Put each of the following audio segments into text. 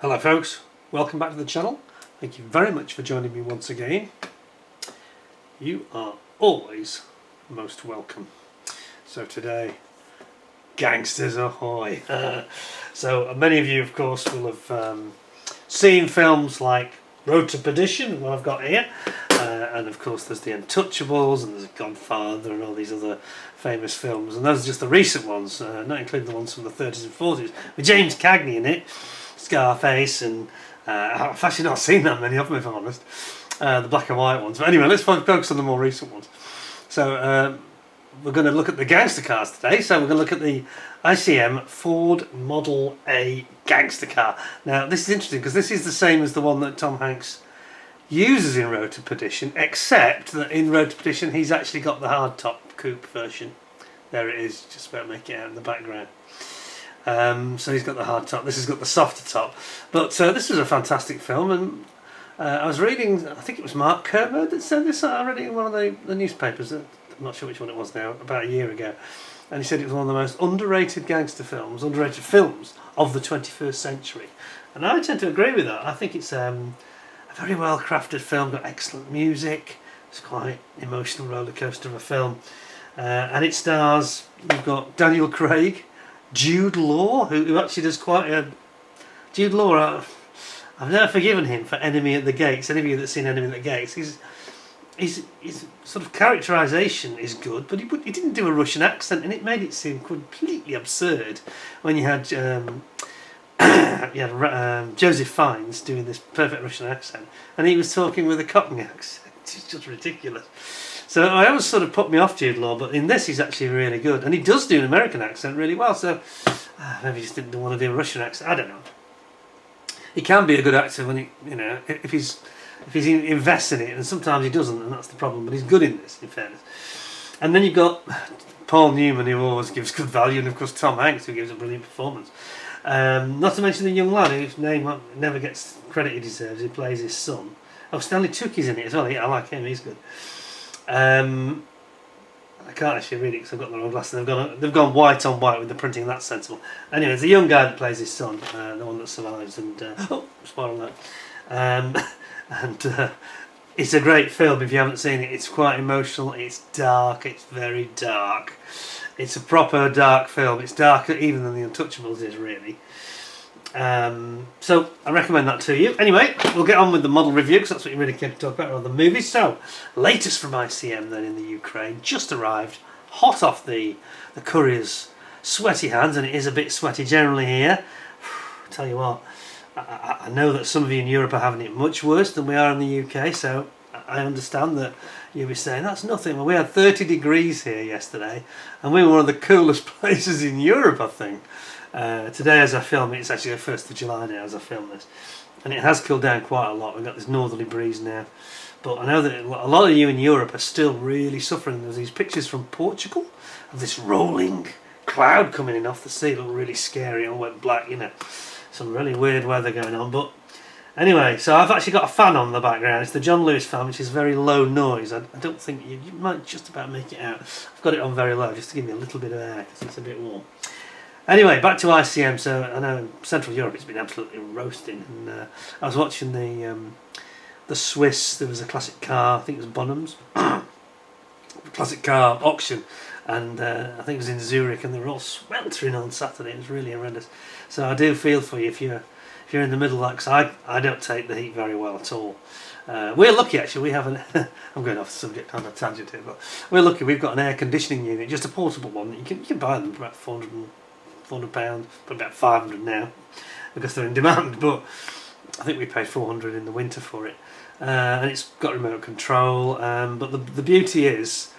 Hello folks, welcome back to the channel. Thank you very much for joining me once again. You are always most welcome. So today, gangsters ahoy! So many of you of course will have seen films like Road to Perdition, what I've got here, and of course there's the Untouchables and there's Godfather and all these other famous films, and those are just the recent ones, not including the ones from the 30s and 40s with James Cagney in it. Scarface, and I've actually not seen that many of them if I'm honest, the black and white ones. But anyway, let's focus on the more recent ones. So we're going to look at the gangster cars today. So we're going to look at the ICM Ford Model A gangster car. Now this is interesting because this is the same as the one that Tom Hanks uses in Road to Perdition, except that in Road to Perdition he's actually got the hardtop coupe version. There it is, just about making it out in the background. So he's got the hard top, this has got the softer top. But this was a fantastic film, and I was reading, I think it was Mark Kermode that said this, I read it in one of the newspapers, I'm not sure which one it was now, about a year ago. And he said it was one of the most underrated gangster films, underrated films of the 21st century. And I tend to agree with that. I think it's a very well crafted film, got excellent music, it's quite an emotional roller coaster of a film. And it stars, you've got Daniel Craig, Jude Law, who actually does quite a... Jude Law, I've never forgiven him for Enemy at the Gates. Any of you that's seen Enemy at the Gates, his sort of characterisation is good, but he didn't do a Russian accent, and it made it seem completely absurd when you had Joseph Fiennes doing this perfect Russian accent, and he was talking with a Cockney accent. It's just ridiculous. So I always sort of put me off Jude Law, but in this he's actually really good, and he does do an American accent really well. So maybe he just didn't want to do a Russian accent. I don't know. He can be a good actor when if he invests in it, and sometimes he doesn't, and that's the problem. But he's good in this, in fairness. And then you've got Paul Newman, who always gives good value, and of course Tom Hanks, who gives a brilliant performance. Not to mention the young lad whose name never gets credit he deserves. He plays his son. Oh, Stanley Tucci's in it as well. Yeah, I like him. He's good. I can't actually read it because I've got the wrong glasses. They've gone white on white with the printing. That's sensible. Anyway, it's the young guy that plays his son, the one that survives. And spoil that. It's a great film if you haven't seen it. It's quite emotional. It's dark. It's very dark. It's a proper dark film. It's darker even than the Untouchables is, really. So I recommend that to you. Anyway, we'll get on with the model review because that's what you really came to talk about, or the movie. So, latest from ICM then in the Ukraine, just arrived, hot off the courier's sweaty hands, and it is a bit sweaty generally here. Tell you what, I know that some of you in Europe are having it much worse than we are in the UK, so I understand that you'll be saying that's nothing. Well, we had 30 degrees here yesterday, and we were one of the coolest places in Europe, I think. Today as I film it, it's actually the 1st of July now as I film this, and it has cooled down quite a lot. We've got this northerly breeze now, but I know that a lot of you in Europe are still really suffering. There's these pictures from Portugal of this rolling cloud coming in off the sea. It looked really scary, all went black, some really weird weather going on. But anyway, so I've actually got a fan on in the background. It's the John Lewis fan, which is very low noise. I don't think you might just about make it out. I've got it on very low just to give me a little bit of air because it's a bit warm. Anyway, back to ICM. So I know in Central Europe it's been absolutely roasting, and I was watching the Swiss. There was a classic car, I think it was Bonham's, classic car auction, and I think it was in Zurich, and they were all sweltering on Saturday. It was really horrendous. So I do feel for you if you're in the middle of that, because I don't take the heat very well at all. We're lucky actually. We have I'm going off the subject on a tangent here, but we're lucky. We've got an air conditioning unit, just a portable one. You can buy them for about £400, but about 500 now because they're in demand. But I think we paid 400 in the winter for it, and it's got remote control. But the beauty is,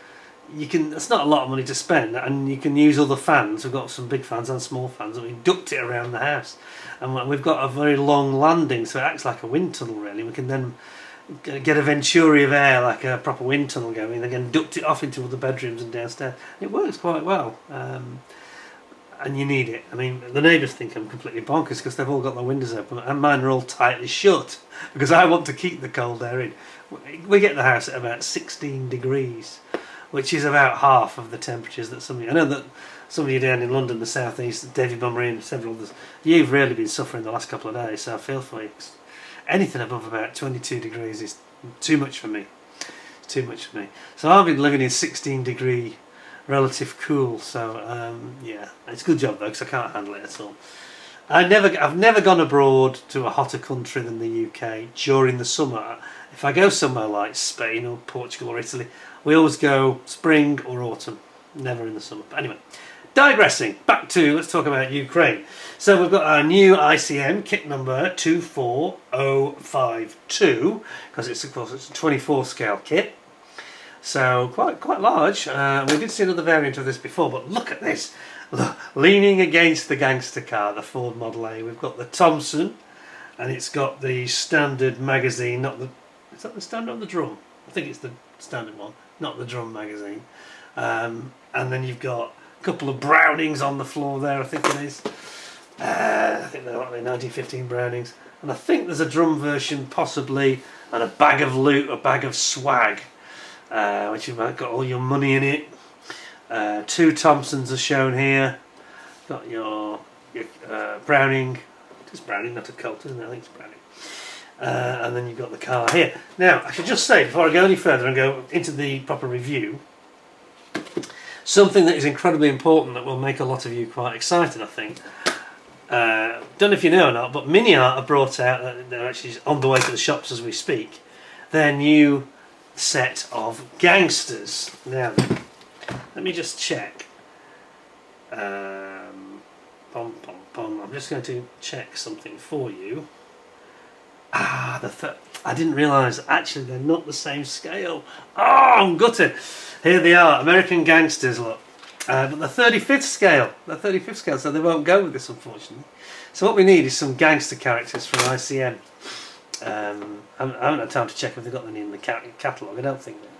it's not a lot of money to spend, and you can use other fans. We've got some big fans and small fans, and we duct it around the house. And we've got a very long landing, so it acts like a wind tunnel. Really, we can then get a venturi of air, like a proper wind tunnel going, and again duct it off into other bedrooms and downstairs. It works quite well. And you need it. I mean, the neighbours think I'm completely bonkers because they've all got their windows open, and mine are all tightly shut because I want to keep the cold air in. We get the house at about 16 degrees which is about half of the temperatures that some of you... I know that some of you down in London, the South East, David Mummery and several others, you've really been suffering the last couple of days, so I feel for you. Anything above about 22 degrees is too much for me. It's too much for me. So I've been living in 16 degree relative cool, so yeah, it's a good job though, because I can't handle it at all. I've never gone abroad to a hotter country than the UK during the summer. If I go somewhere like Spain or Portugal or Italy, we always go spring or autumn, never in the summer. But anyway, digressing, back to, let's talk about Ukraine. So we've got our new ICM, kit number 24052, because it's, of course, it's a 24 scale kit. So quite large. We did see another variant of this before, but look at this. Look, leaning against the Gangster car, the Ford Model A, we've got the Thompson, and it's got the standard magazine, not the... Is that the standard or the drum? I think it's the standard one, not the drum magazine. And then you've got a couple of Brownings on the floor there, I think it is. I think they're 1915 Brownings. And I think there's a drum version possibly, and a bag of loot, a bag of swag, which you've got all your money in it. 2 Thompsons are shown here. Got your Browning. It's Browning, not a Colt, isn't it? I think it's Browning. And then you've got the car here. Now, I should just say, before I go any further and go into the proper review, something that is incredibly important that will make a lot of you quite excited, I think. Don't know if you know or not, but Miniart have brought out, they're actually on the way to the shops as we speak, their new set of Gangsters. Now, let me just check. I'm just going to check something for you. I didn't realise, actually they're not the same scale. Oh, I'm gutted. Here they are, American Gangsters, look. But the 35th scale. The 35th scale, so they won't go with this, unfortunately. So what we need is some gangster characters from ICM. I haven't had time to check if they've got any in the catalogue. I don't think they have.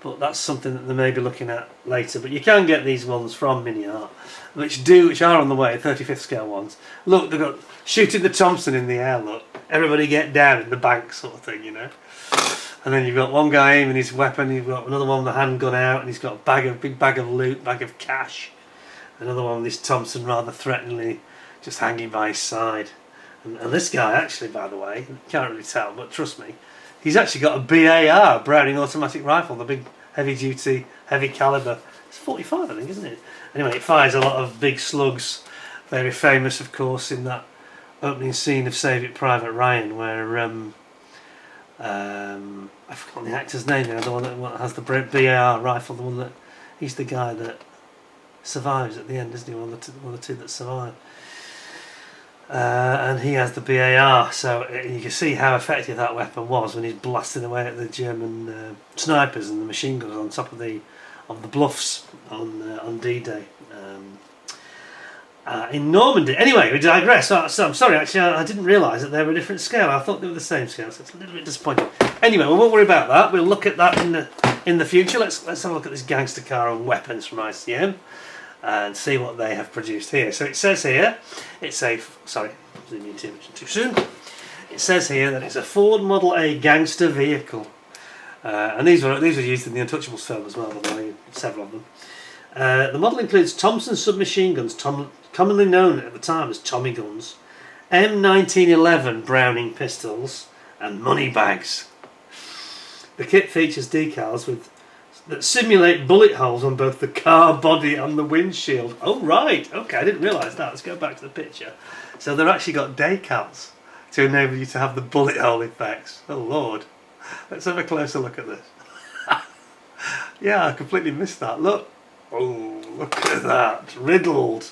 But that's something that they may be looking at later. But you can get these ones from Miniart, which are on the way, 35th scale ones. Look, they've got shooting the Thompson in the air, look. Everybody get down in the bank sort of thing, you know. And then you've got one guy aiming his weapon, you've got another one with the handgun out, and he's got a big bag of loot, bag of cash. Another one with this Thompson rather threateningly just hanging by his side. And this guy actually, by the way, can't really tell, but trust me, he's actually got a BAR, Browning automatic rifle, the big heavy duty, heavy caliber. It's 45 I think, isn't it? Anyway, it fires a lot of big slugs. Very famous, of course, in that opening scene of Save It Private Ryan, where I've forgotten the actor's name now, the one that has the BAR rifle, the one that, he's the guy that survives at the end, isn't he? One of the two that survive. And he has the BAR, so you can see how effective that weapon was when he's blasting away at the German snipers and the machine guns on top of the bluffs on D-Day. In Normandy. Anyway, we digress. So I'm sorry, actually, I didn't realise that they were a different scale. I thought they were the same scale, so it's a little bit disappointing. Anyway, we won't worry about that. We'll look at that in the future. Let's have a look at this gangster car and weapons from ICM and see what they have produced here. So it says here, sorry, zooming in too soon. It says here that it's a Ford Model A gangster vehicle, and these were used in the Untouchables film as well, by the way, several of them. The model includes Thompson submachine guns, commonly known at the time as Tommy guns, M1911 Browning pistols, and money bags. The kit features decals that simulate bullet holes on both the car body and the windshield. Oh right, okay, I didn't realise that. Let's go back to the picture. So they've actually got decals to enable you to have the bullet hole effects. Oh Lord. Let's have a closer look at this. Yeah, I completely missed that. Look. Oh, look at that. Riddled.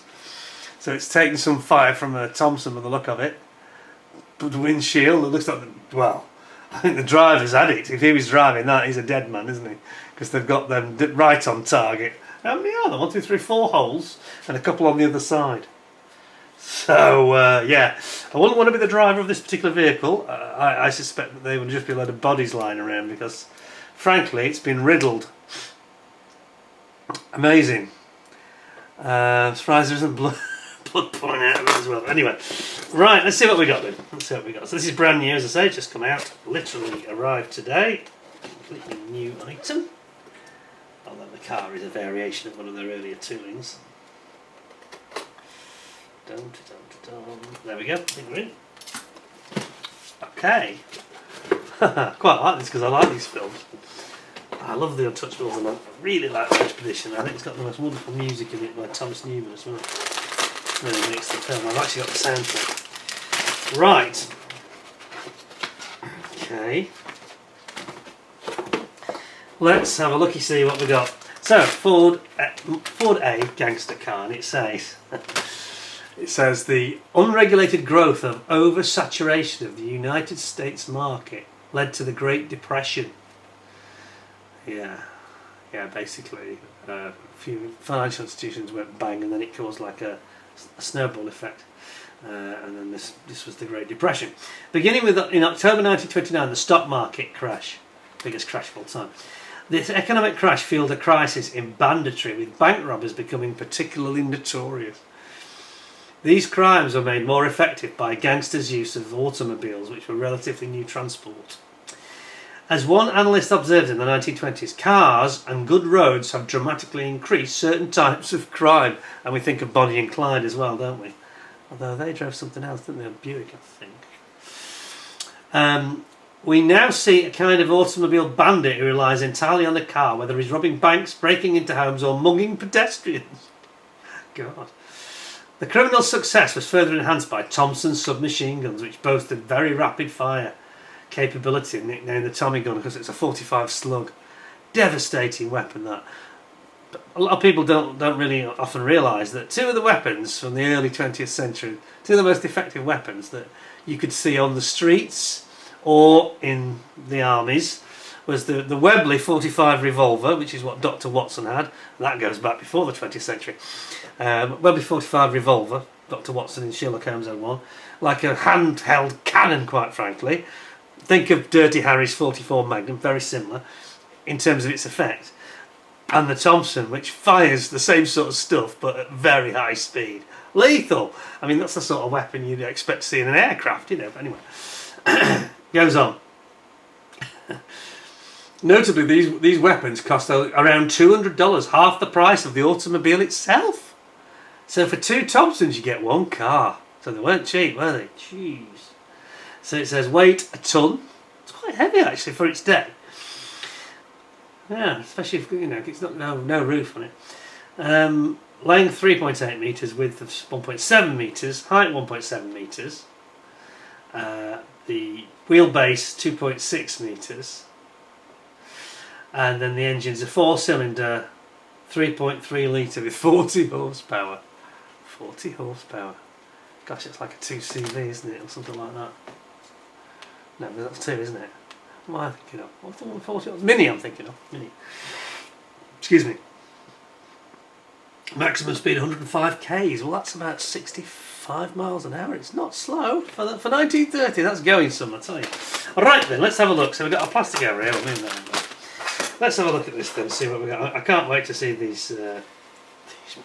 So it's taken some fire from a Thompson with the look of it. But the windshield, it looks like, well, I think the driver's had it. If he was driving that, he's a dead man, isn't he? Because they've got them right on target. How many are there? 1, 2, 3, 4 holes, and a couple on the other side. So, yeah, I wouldn't want to be the driver of this particular vehicle. I suspect that they would just be a load of bodies lying around because, frankly, it's been riddled. Amazing. Surprised there isn't blood pouring out of it as well. Anyway, right, let's see what we got then. Let's see what we got. So this is brand new, as I say, it's just come out. Literally arrived today. Completely new item. although the car is a variation of one of their earlier toolings. There we go, I think we're in. Okay. Quite like this because I like these films. I love the Untouchables and I really like Perdition. I think it's got the most wonderful music in it by Thomas Newman as well. Really makes the film. I've actually got the soundtrack. Right. Okay. Let's have a looky see what we got. So Ford A Gangster car, and it says the unregulated growth of oversaturation of the United States market led to the Great Depression. Yeah, basically a few financial institutions went bang and then it caused like a snowball effect. And then this was the Great Depression. Beginning with in October 1929, the stock market crash, biggest crash of all time. This economic crash fueled a crisis in banditry, with bank robbers becoming particularly notorious. These crimes were made more effective by gangsters' use of automobiles, which were relatively new transport. As one analyst observed in the 1920s, cars and good roads have dramatically increased certain types of crime. And we think of Bonnie and Clyde as well, don't we? Although they drove something else, didn't they? A Buick, I think. We now see a kind of automobile bandit who relies entirely on the car, whether he's robbing banks, breaking into homes or mugging pedestrians. God. The criminal success was further enhanced by Thompson's submachine guns, which boasted very rapid fire capability, nicknamed the Tommy gun because it's a 45 slug. Devastating weapon, that. But a lot of people don't really often realise that two of the weapons from the early 20th century, two of the most effective weapons that you could see on the streets or in the armies, was the Webley 45 revolver, which is what Dr. Watson had. That goes back before the 20th century. Webley 45 revolver, Dr. Watson in Sherlock Holmes had one, like a handheld cannon, quite frankly. Think of Dirty Harry's 44 Magnum, very similar in terms of its effect. And the Thompson, which fires the same sort of stuff but at very high speed. Lethal! I mean, that's the sort of weapon you'd expect to see in an aircraft, you know, but anyway. Goes on. Notably, these weapons cost around $200, half the price of the automobile itself. So for two Thompsons you get one car. So they weren't cheap, were they? Jeez. So it says weight a ton. It's quite heavy actually for its day. Yeah, especially if it's not no roof on it. Length 3.8 metres, width of 1.7 metres, height 1.7 metres. The wheelbase 2.6 metres. And then the engine's a 4-cylinder, 3.3 litre with 40 horsepower. 40 horsepower. Gosh, it's like a 2CV, isn't it, or something like that. No, that's 2, isn't it? What am I thinking of? What's the 140? Mini, I'm thinking of. Mini. Excuse me. Maximum speed 105 k's. Well, that's about 65 miles an hour. It's not slow for 1930. That's going some, I tell you. All right then, let's have a look. So we've got a plastic over here. We'll move that over. Let's have a look at this then. See what we got. I can't wait to see these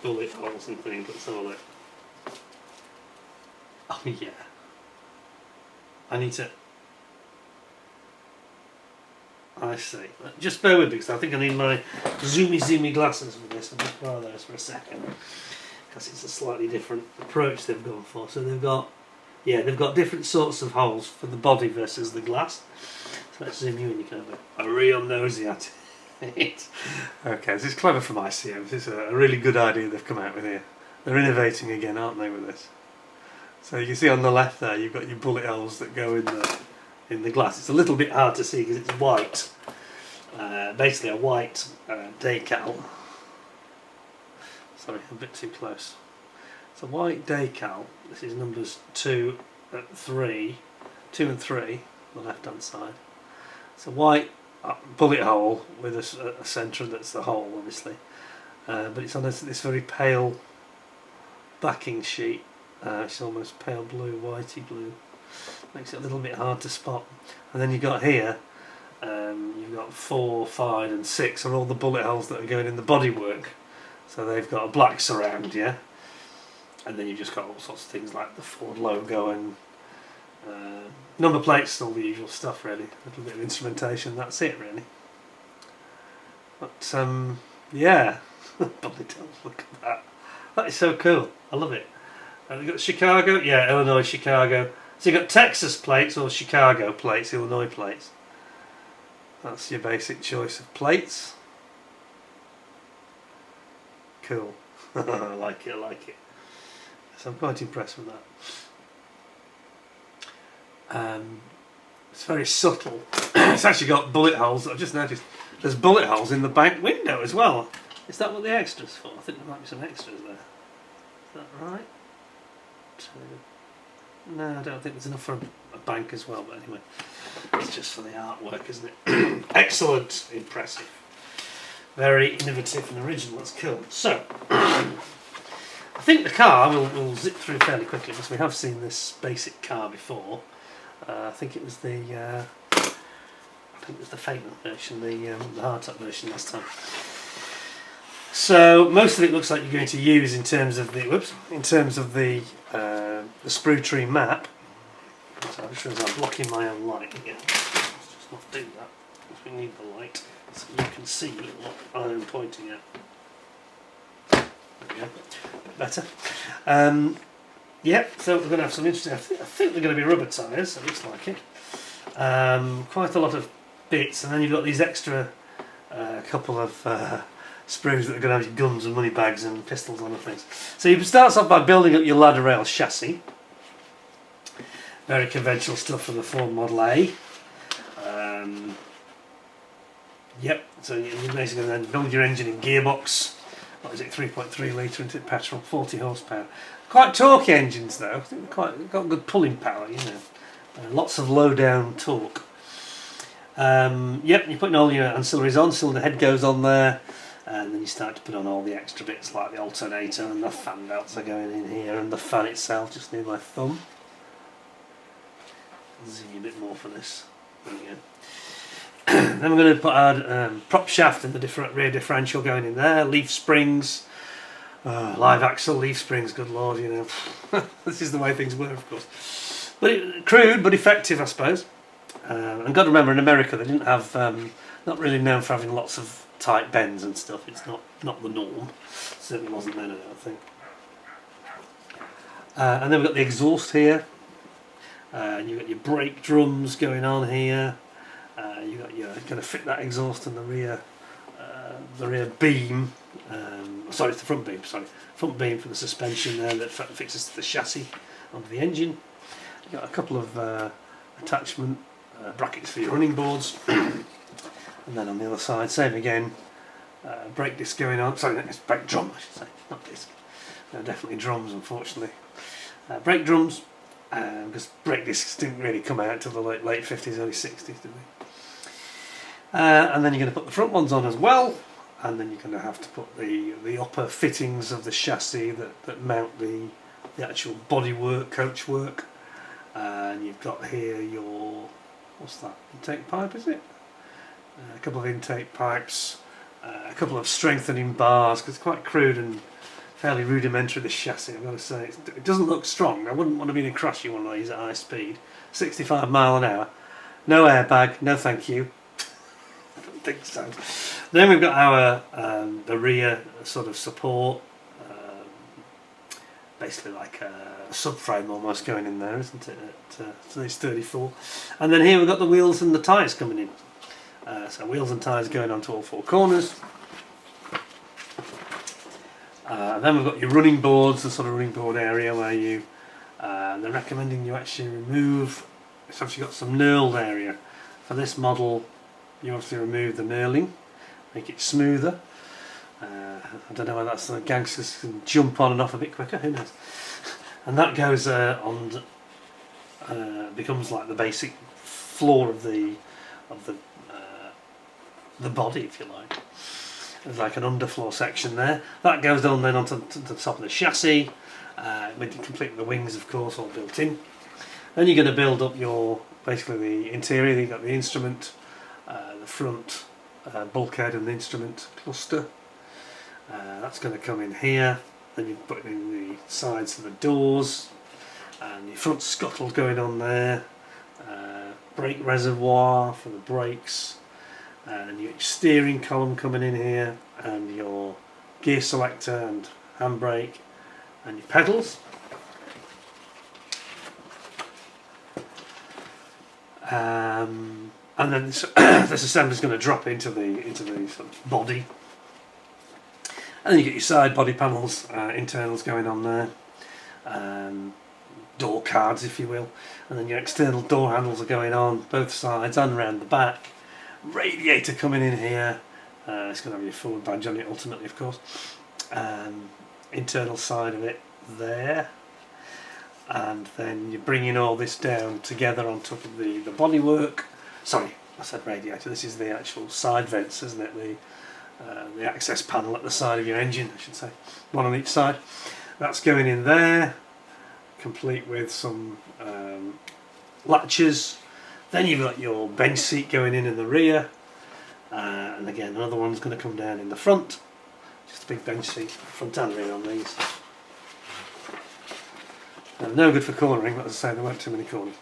bullet holes and things. Let's have a look. Oh yeah. I need to. I see. Just bear with me because I think I need my zoomy glasses for this. I'll just borrow those for a second because it's a slightly different approach they've gone for. So they've got different sorts of holes for the body versus the glass. So let's zoom you in. You can have a real nosy at it. Okay, this is clever from ICM. This is a really good idea they've come out with here. They're innovating again, aren't they, with this? So you can see on the left there, you've got your bullet holes that go in the glass. It's a little bit hard to see because it's white. Basically a white decal. Sorry, a bit too close. It's a white decal. This is numbers 2 and 3 on the left hand side. It's a white bullet hole with a centre that's the hole, obviously. But it's on this very pale backing sheet. It's almost pale blue, whitey blue. Makes it a little bit hard to spot. And then you've got here, you've got 4, 5 and 6 are all the bullet holes that are going in the bodywork. So they've got a black surround, yeah? And then you've just got all sorts of things like the Ford logo and number plates, all the usual stuff really. A little bit of instrumentation, that's it really. But Yeah. Bloody hell, look at that. That is so cool. I love it. Have you got Chicago? Yeah, Illinois, Chicago. So you've got Texas plates or Chicago plates, Illinois plates. That's your basic choice of plates. Cool. I like it, I like it. So I'm quite impressed with that. It's very subtle. It's actually got bullet holes. I've just noticed there's bullet holes in the back window as well. Is that what the extra's for? I think there might be some extras there. Is that right? No, I don't think there's enough for a bank as well, but anyway. It's just for the artwork, isn't it? Excellent. Impressive. Very innovative and original. That's cool. So, I think the car will zip through fairly quickly because we have seen this basic car before. I think it was the Phaeton version, the hardtop version last time. So most of it looks like you're going to use in terms of the sprue tree map. So I just realised I'm blocking my own light here. Let's just not do that because we need the light so you can see what I'm pointing at. There we go. A bit better. Yep, so we're going to have some interesting. I think they're going to be rubber tyres. It looks like it. Quite a lot of bits, and then you've got these extra couple of sprues that are going to have your guns and money bags and pistols on and things. So you start off by building up your ladder rail chassis. Very conventional stuff from the Ford Model A. Yep, so you're basically then build your engine and gearbox. What is it, 3.3 litre into petrol, 40 horsepower. Quite torquey engines though. I think they've got good pulling power, you know. Lots of low down torque. Yep, you're putting all your ancillaries on, cylinder head goes on there, and then you start to put on all the extra bits like the alternator and the fan belts are going in here, and the fan itself just near my thumb. I'll zoom you a bit more for this. There we go. Then we're going to put our prop shaft and the rear differential going in there, leaf springs, live axle, leaf springs, good lord, you know. This is the way things were, of course. But crude, but effective, I suppose. And got to remember, in America they didn't have, not really known for having lots of tight bends and stuff. It's not the norm. Certainly wasn't then, I don't think. And then we've got the exhaust here. And you've got your brake drums going on here. You've got going to fit that exhaust in the rear beam. Sorry, it's the front beam. Sorry, front beam for the suspension there that fixes to the chassis onto the engine. You've got a couple of attachment brackets for your running boards, and then on the other side, same again. Brake disc going on. Sorry, it's brake drum, I should say, not disc. No, definitely drums, unfortunately. Brake drums. Because brake discs didn't really come out until the late 50s, early 60s, did they? And then you're going to put the front ones on as well, and then you're going to have to put the upper fittings of the chassis that mount the actual bodywork, coach work. And you've got here your, what's that, intake pipe, is it? A couple of intake pipes, a couple of strengthening bars, because it's quite crude and fairly rudimentary, this chassis, I've got to say. It doesn't look strong. I wouldn't want to be in a crash you one of these at high speed. 65 mile an hour. No airbag, no thank you. I don't think so. Then we've got our the rear sort of support. Basically like a subframe almost going in there, isn't it? So it's 34. And then here we've got the wheels and the tyres coming in. So wheels and tyres going onto all four corners. Then we've got your running boards, the sort of running board area where you, they're recommending you actually remove, it's actually got some knurled area. For this model, you obviously remove the knurling, make it smoother. I don't know whether that's the Gangsters can jump on and off a bit quicker, who knows. And that goes on, becomes like the basic floor of the body, if you like. There's like an underfloor section there. That goes down then onto the top of the chassis, with complete the wings, of course, all built in. Then you're going to build up your, basically the interior. You've got the instrument, the front bulkhead and the instrument cluster. That's going to come in here. Then you put in the sides of the doors, and your front scuttle going on there. Brake reservoir for the brakes. and you get your steering column coming in here, and your gear selector and handbrake, and your pedals. And then this assembly is going to drop into the sort of body, and then you get your side body panels, internals going on there, door cards if you will, and then your external door handles are going on both sides and around the back. Radiator coming in here, it's going to have your Ford badge on it ultimately, of course. Internal side of it there, and then you're bringing all this down together on top of the bodywork. Sorry, I said radiator. This is the actual side vents, isn't it? The access panel at the side of your engine, I should say, one on each side. That's going in there, complete with some latches. Then you've got your bench seat going in the rear, and again another one's going to come down in the front. Just a big bench seat, front and rear on these. No good for cornering, but as I say, there weren't too many corners.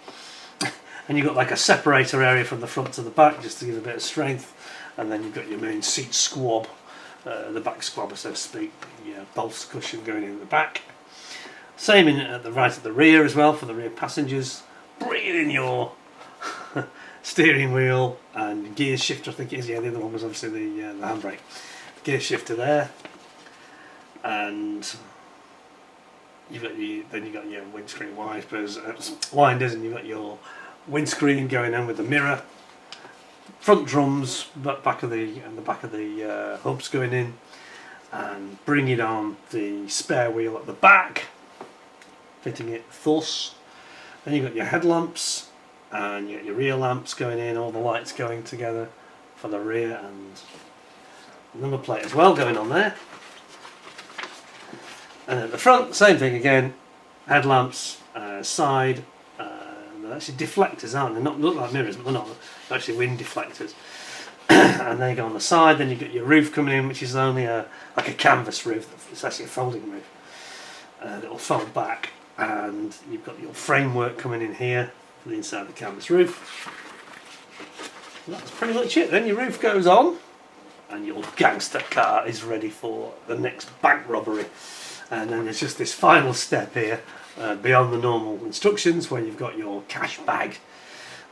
And you've got like a separator area from the front to the back, just to give a bit of strength. And then you've got your main seat squab, the back squabber, so to speak, your bolster cushion going in the back. Same at the rear as well for the rear passengers. Bringing in your steering wheel and gear shifter, I think it is. Yeah, the other one was obviously the handbrake. Gear shifter there, and you've got your windscreen wipers, winders, and you've got your windscreen going in with the mirror, front drums, back of the hubs going in, and bringing on the spare wheel at the back, fitting it thus. Then you've got your headlamps, and you got your rear lamps going in, all the lights going together for the rear, and number plate as well going on there. And at the front, same thing again, headlamps, side, they're actually deflectors, aren't they? Not look like mirrors, but they're not. They're actually wind deflectors. And they go on the side. Then you've got your roof coming in, which is only like a canvas roof. It's actually a folding roof. It'll fold back, and you've got your framework coming in here for the inside of the canvas roof. And that's pretty much it. Then your roof goes on, and your gangster car is ready for the next bank robbery. And then there's just this final step here, beyond the normal instructions, where you've got your cash bag,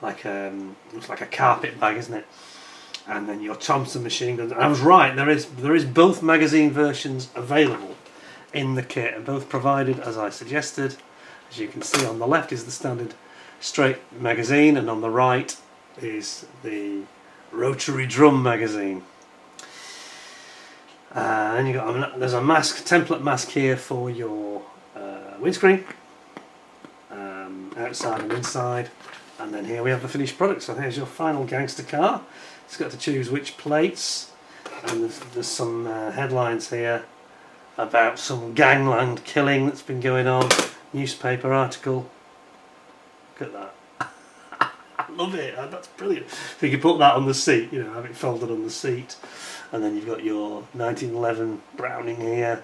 looks like a carpet bag, isn't it? And then your Thompson machine gun. And I was right, there is both magazine versions available in the kit, and both provided as I suggested. As you can see, on the left is the standard straight magazine, and on the right is the rotary drum magazine. And there's a template mask here for your windscreen, outside and inside, and then here we have the finished product. So here's your final gangster car. It's got to choose which plates, and there's some headlines here about some gangland killing that's been going on, newspaper article. Look at that. I love it. That's brilliant. So you can put that on the seat, have it folded on the seat. And then you've got your 1911 Browning here,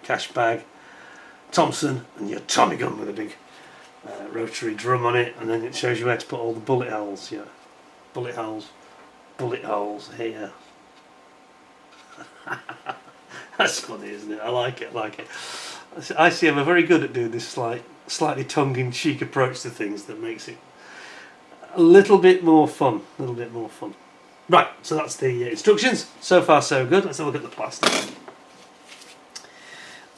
cash bag, Thompson, and your Tommy gun with a big rotary drum on it. And then it shows you where to put all the bullet holes. Bullet holes here. That's funny, isn't it? I like it. ICM are very good at doing this slightly tongue-in-cheek approach to things that makes it a little bit more fun. Right, so that's the instructions. So far so good. Let's have a look at the plastic.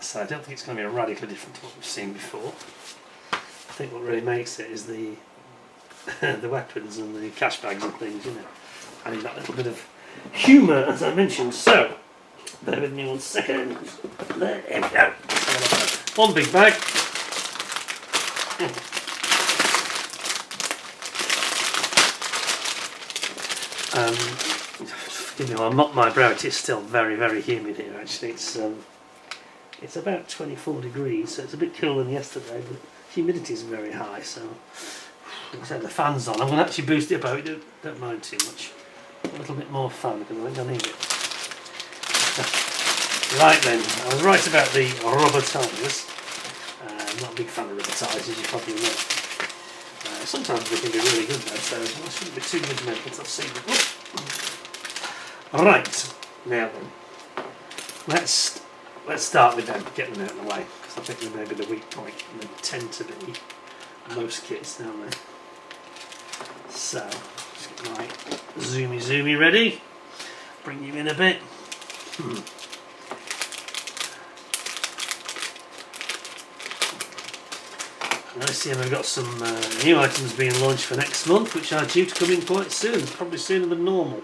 So I don't think it's going to be radically different to what we've seen before. I think what really makes it is the the weapons and the cash bags and things, adding that little bit of humour, as I mentioned. So, bear with me 1 second. There we go. One big bag. I mop my brow. It is still very, very humid here. Actually, it's about 24 degrees, so it's a bit cooler than yesterday. But humidity is very high, so let's have the fans on. I'm going to actually boost it up. Don't mind too much. A little bit more fan because I think I need it. Right then, I was right about the rubber tyres. I'm not a big fan of rubber tyres, as you probably know. Sometimes they can be really good though, so I shouldn't be too judgmental. Let's see. Right, now then, let's start with them, get them out of the way, because I think they may be the weak point, and they tend to be most kits, don't they? So, let's get my zoomy ready, bring you in a bit. ICM have got some new items being launched for next month, which are due to come in quite soon, probably sooner than normal.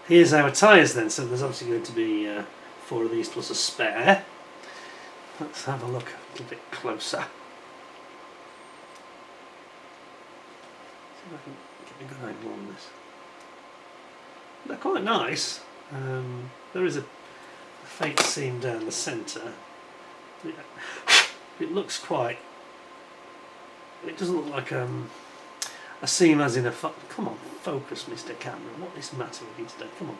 Here's our tyres then, so there's obviously going to be 4 of these plus a spare. Let's have a look a little bit closer. See if I can get a good angle on this. They're quite nice. There is a faint seam down the centre. It looks quite... It doesn't look like a seam as in a... Come on, focus, Mr. Camera. What is the matter with you today? Come on.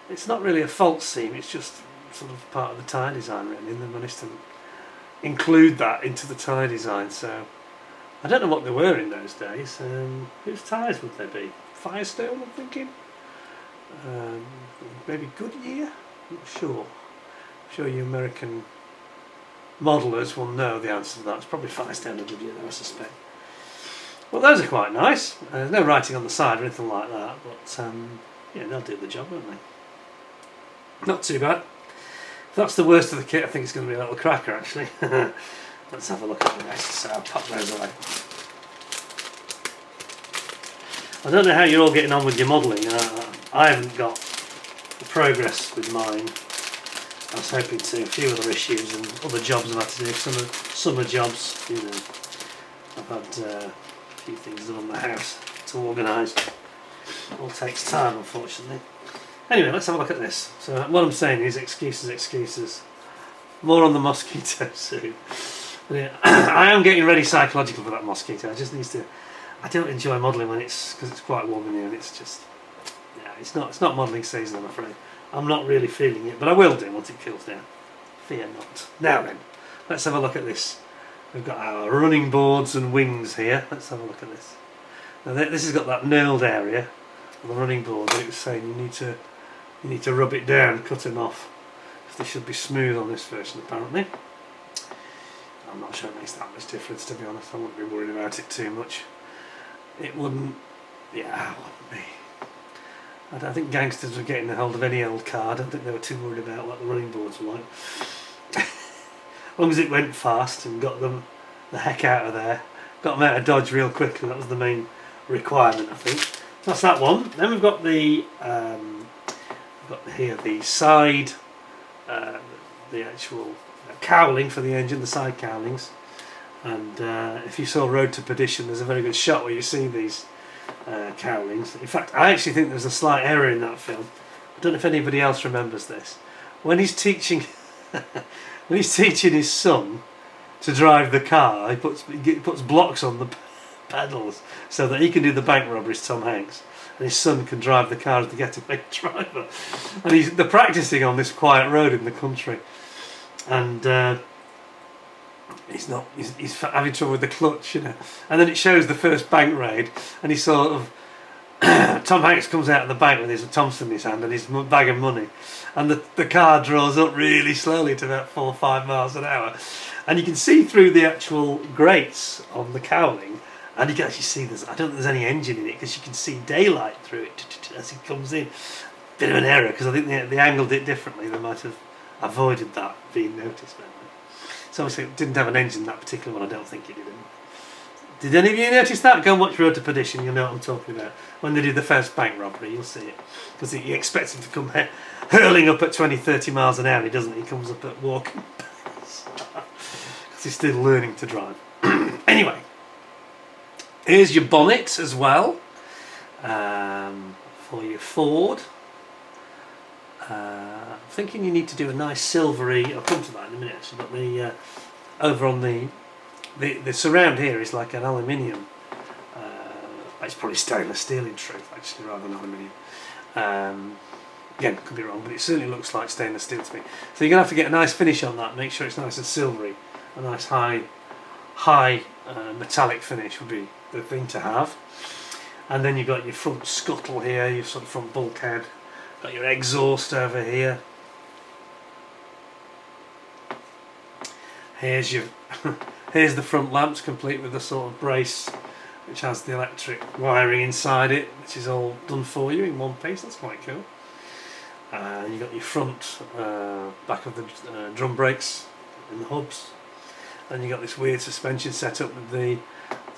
It's not really a false seam, it's just sort of part of the tyre design, really, and they managed to include that into the tyre design, so... I don't know what they were in those days. Whose tyres would they be? Firestone, I'm thinking? Maybe Goodyear? I'm not sure. I'm sure you American modelers will know the answer to that. It's probably Firestone or Goodyear, I suspect. Well, those are quite nice. There's no writing on the side or anything like that, but yeah, they'll do the job, won't they? Not too bad. If that's the worst of the kit, I think it's going to be a little cracker, actually. Let's have a look at the rest. So I'll pop those away. I don't know how you're all getting on with your modelling. I haven't got the progress with mine. I was hoping to. A few other issues and other jobs I've had to do. Summer jobs, you know. I've had a few things done on the house to organise. It all takes time, unfortunately. Anyway, let's have a look at this. So what I'm saying is excuses. More on the mosquito soon. Yeah, I am getting ready psychological for that mosquito. I just need to... I don't enjoy modelling when because it's quite warm in here, and it's just... Yeah, it's not modelling season, I'm afraid. I'm not really feeling it, but I will do once it cools down. Fear not. Now then, let's have a look at this. We've got our running boards and wings here. Let's have a look at this. Now this has got that knurled area on the running board, but it was saying you need to rub it down, cut them off. They should be smooth on this version, apparently. I'm not sure it makes that much difference, to be honest. I wouldn't be worried about it too much. It wouldn't... Yeah, it wouldn't be. I don't think gangsters were getting a hold of any old car. I don't think they were too worried about what the running boards were like. As long as it went fast and got them the heck out of there. Got them out of Dodge real quickly. That was the main requirement, I think. That's that one. Then we've got the... we've got here the side... the actual cowling for the engine, the side cowlings, and if you saw Road to Perdition, there's a very good shot where you see these cowlings. In fact, I actually think there's a slight error in that film. I don't know if anybody else remembers this. When he's teaching when he's teaching his son to drive the car, he puts blocks on the pedals so that he can do the bank robberies, Tom Hanks, and his son can drive the car as the getaway driver. And they're practicing on this quiet road in the country, and he's having trouble with the clutch, you know. And then it shows the first bank raid, and he sort of Tom Hanks comes out of the bank with his Thompson in his hand and his bag of money, and the car draws up really slowly to about 4 or 5 miles an hour, and you can see through the actual grates on the cowling. And you can actually see I don't think there's any engine in it, because you can see daylight through it as it comes in. Bit of an error, because I think they angled it differently. They might have avoided that being noticed. So obviously it didn't have an engine, that particular one. I don't think it did. Did any of you notice that? Go and watch Road to Perdition, you'll know what I'm talking about. When they do the first bank robbery, you'll see it. Because you expect him to come hurling up at 20-30 miles an hour. He doesn't. He comes up at walking pace. Because he's still learning to drive. Anyway. Here's your bonnet as well, for your Ford. I'm thinking you need to do a nice silvery... I'll come to that in a minute, actually. But the over on the surround here is like an aluminium. It's probably stainless steel in truth, actually, rather than aluminium. Again, could be wrong, but it certainly looks like stainless steel to me. So you're going to have to get a nice finish on that. Make sure it's nice and silvery. A nice high metallic finish would be the thing to have. And then you've got your front scuttle here, your sort of front bulkhead. Got your exhaust over here. Here's your here's the front lamps, complete with the sort of brace, which has the electric wiring inside it, which is all done for you in one piece. That's quite cool. And you've got your front back of the drum brakes in the hubs. And you've got this weird suspension setup with the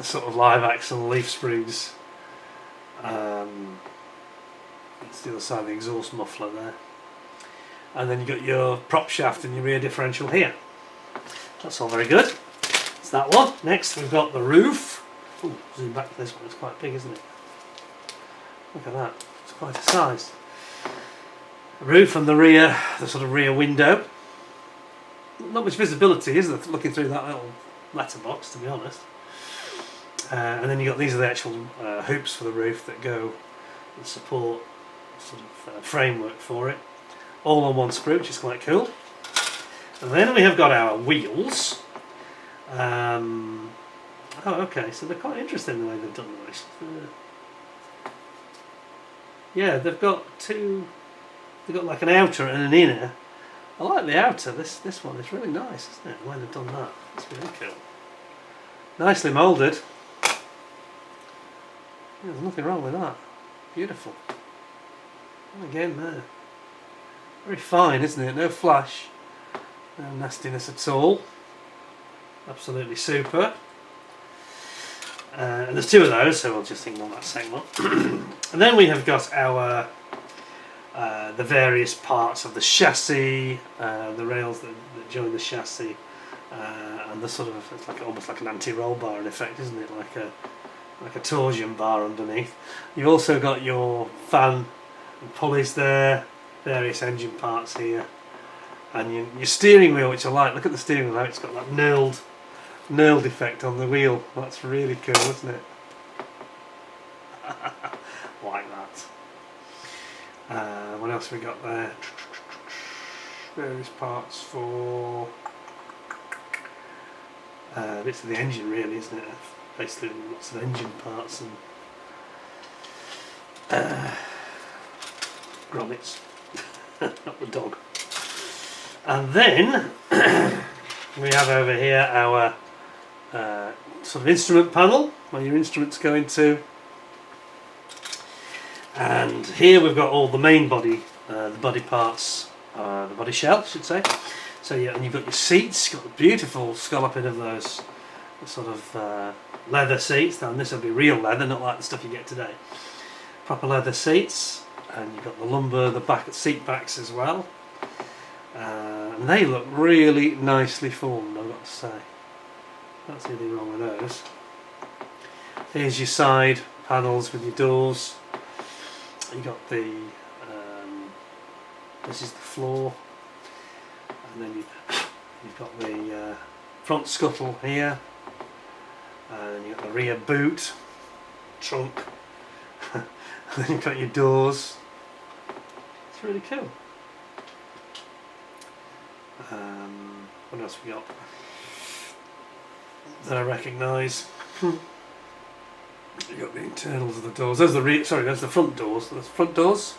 sort of live axle leaf springs. It's the other side of the exhaust muffler there. And then you've got your prop shaft and your rear differential here. That's all very good. It's that one. Next we've got the roof. Ooh, zoom back to this one, it's quite big, isn't it? Look at that, it's quite a size. The roof and the rear, the sort of rear window. Not much visibility, is there, looking through that little letterbox, to be honest. And then you've got, these are the actual hoops for the roof that go and support sort of framework for it. All on one sprue, which is quite cool. And then we have got our wheels. Oh, okay, so they're quite interesting the way they've done this. Yeah, they've got like an outer and an inner. I like the outer. This one is really nice, isn't it? The way they've done that. It's really cool. Nicely moulded. Yeah, there's nothing wrong with that. Beautiful. And again there. Very fine, isn't it? No flash. No nastiness at all. Absolutely super. And there's two of those, so we'll just ignore that second one. And then we have got our the various parts of the chassis, the rails that join the chassis, and the sort of, it's like almost like an anti-roll bar in effect, isn't it? Like a torsion bar underneath. You've also got your fan and pulleys there, various engine parts here, and your steering wheel, which I like. Look at the steering wheel, it's got that knurled effect on the wheel. That's really cool, isn't it? Like that. What else have we got there? Various parts for bits of the engine, really, isn't it? Basically lots of engine parts and grommets. Not the dog. And then we have over here our sort of instrument panel where your instruments go into, and here we've got all the main body, the body parts, the body shell I should say. So yeah, and you've got your seats, you've got the beautiful scalloping of those sort of leather seats. Now this will be real leather, not like the stuff you get today. Proper leather seats, and you've got the lumbar, the back seat backs as well. And they look really nicely formed, I've got to say. Can't see anything wrong with those. Here's your side panels with your doors. You got the this is the floor, and then you've got the front scuttle here, and you've got the rear boot, trunk, and then you've got your doors. It's really cool. What else we got that I recognise? You've got the internals of the doors. Those are the there's the front doors. There's the front doors,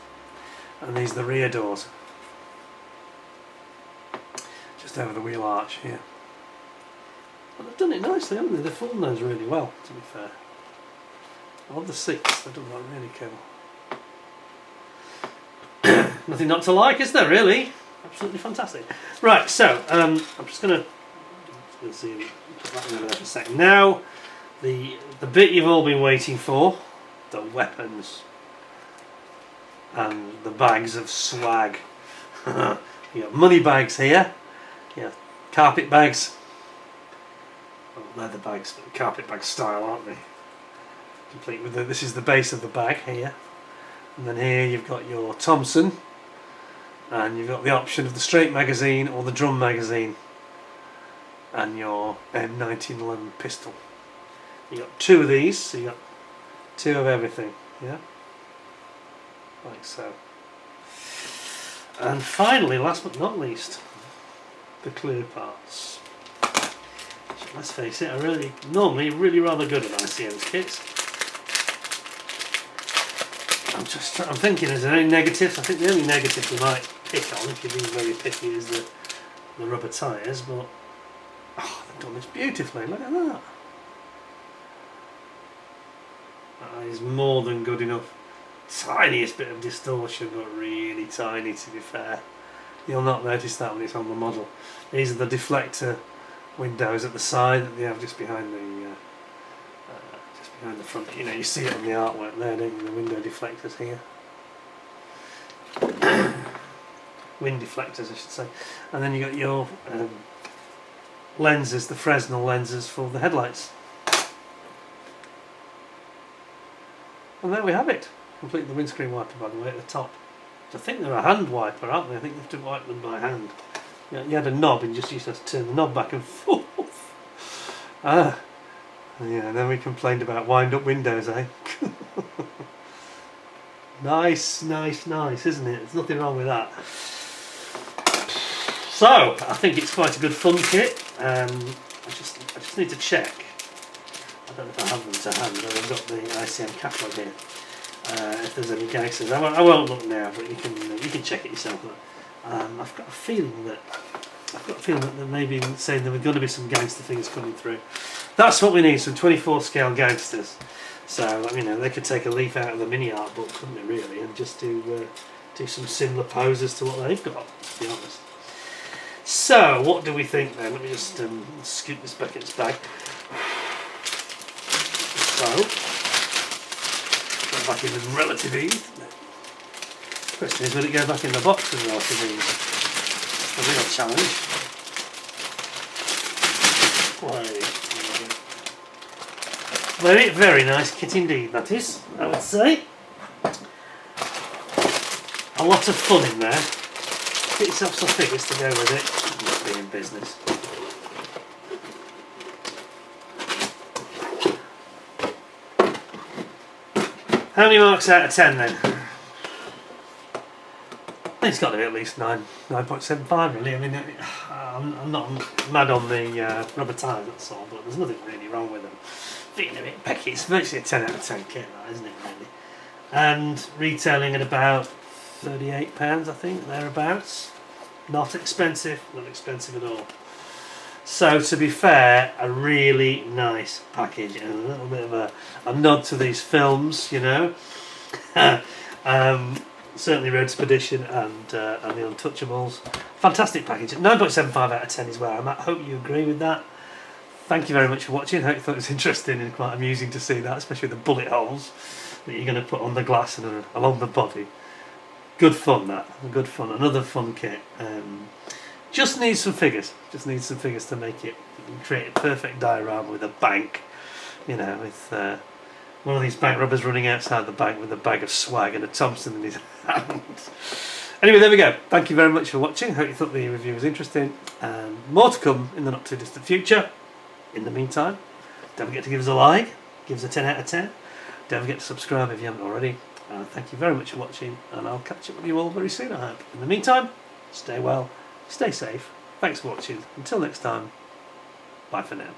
and these are the rear doors. Just over the wheel arch here. Well, they've done it nicely, haven't they? They've formed those really well, to be fair. I love the seats. They've done that really cool. Nothing not to like, is there? Really? Absolutely fantastic. Right, so I'm just going to see, put that in there for a second. Now, the bit you've all been waiting for, the weapons and the bags of swag. You got money bags here, yeah, carpet bags, well, leather bags, but carpet bag style, aren't they? Complete with this is the base of the bag here, and then here you've got your Thompson. And you've got the option of the straight magazine or the drum magazine, and your M1911 pistol. You got two of these, so you got two of everything, yeah, like so. And finally, last but not least, the clear parts. So let's face it, are normally really rather good at ICM's kits. I'm thinking, is there any negatives? I think the only negative we might pick on, if you're being very picky, is the rubber tyres, but oh, they've done this beautifully, look at that. That is more than good enough. Tiniest bit of distortion, but really tiny, to be fair. You'll not notice that when it's on the model. These are the deflector windows at the side that they have just behind the front. You know, you see it on the artwork there, don't you? The window deflectors here. Wind deflectors, I should say. And then you got your lenses, the Fresnel lenses for the headlights. And there we have it. Complete the windscreen wiper, by the way, at the top. I think they're a hand wiper, aren't they? I think you have to wipe them by hand. You had a knob and just used to turn the knob back and forth. Ah. Yeah, then we complained about wind-up windows, eh? Nice, nice, nice, isn't it? There's nothing wrong with that. So, I think it's quite a good fun kit. I just need to check. I don't know if I have them to hand, but I've got the ICM catalogue here. If there's any gangsters, I won't look now, but you can check it yourself. But, I've got a feeling that they're maybe saying there were going to be some gangster things coming through. That's what we need, some 24 scale gangsters. So, you know, they could take a leaf out of the Miniart book, couldn't they, really, and just do some similar poses to what they've got, to be honest. So, what do we think then? Let me just scoop this back in its bag. So, go back in with relative ease. The question is, will it go back in the box with relative ease? That's the real challenge. Very, very nice kit indeed, that is, I would say. A lot of fun in there. Get yourself some figures to go with it. Must be in business. How many marks out of 10 then? I think it's got to be at least 9.75 really. I mean, I'm not mad on the rubber tyres, that's all, but there's nothing really wrong with them. Feeling a bit pecky. It's virtually a 10 out of 10 kit, that, isn't it, really? And retailing at about £38, I think, thereabouts. Not expensive, not expensive at all. So, to be fair, a really nice package and a little bit of a nod to these films, you know. Certainly Road to Perdition and the Untouchables. Fantastic package. 9.75 out of 10 is where I'm at. Hope you agree with that. Thank you very much for watching. Hope you thought it was interesting and quite amusing to see that, especially the bullet holes that you're going to put on the glass and along the body. Good fun, that. Good fun. Another fun kit. Just needs some figures. Just needs some figures to make it, create a perfect diorama with a bank. You know, with one of these bank robbers running outside the bank with a bag of swag and a Thompson in his hand. Anyway, there we go. Thank you very much for watching. Hope you thought the review was interesting. And more to come in the not too distant future. In the meantime, don't forget to give us a like. Give us a 10 out of 10. Don't forget to subscribe if you haven't already. Thank you very much for watching, and I'll catch up with you all very soon, I hope. In the meantime, stay well, stay safe. Thanks for watching. Until next time, bye for now.